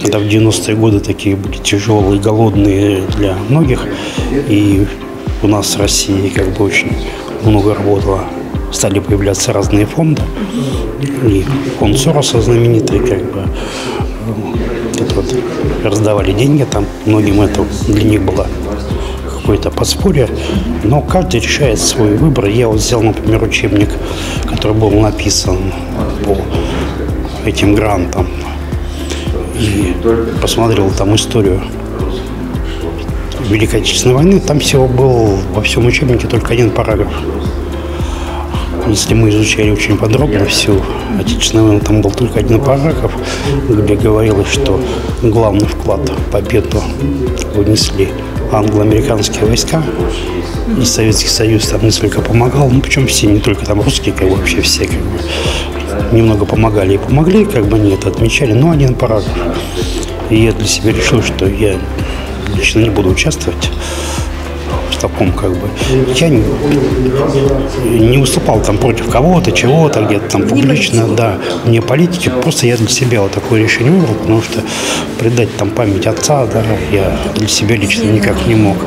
когда в 90-е годы такие были тяжелые, голодные для многих, и у нас в России как бы очень много работало, стали появляться разные фонды, и фонд Сороса знаменитый, как бы, вот, раздавали деньги, там многим это для них было какое-то подспорье, но каждый решает свой выбор. Я вот взял, например, учебник, который был написан по этим грантам, и посмотрел там историю Великой Отечественной войны. Там всего был во всем учебнике только один параграф. Если мы изучали очень подробно всю Отечественную войну, там был только один параграф, где говорилось, что главный вклад в победу внесли англо-американские войска, и Советский Союз там несколько помогал, ну причем все, не только там русские, как бы вообще все как бы немного помогали и помогли, как бы они это отмечали, но один параграф. И я для себя решил, что я лично не буду участвовать в таком, как бы. Я не выступал там против кого-то, чего-то, где-то там публично, да, не политики, просто я для себя вот такое решение выбрал, потому что предать там память отца, да, я для себя лично никак не мог.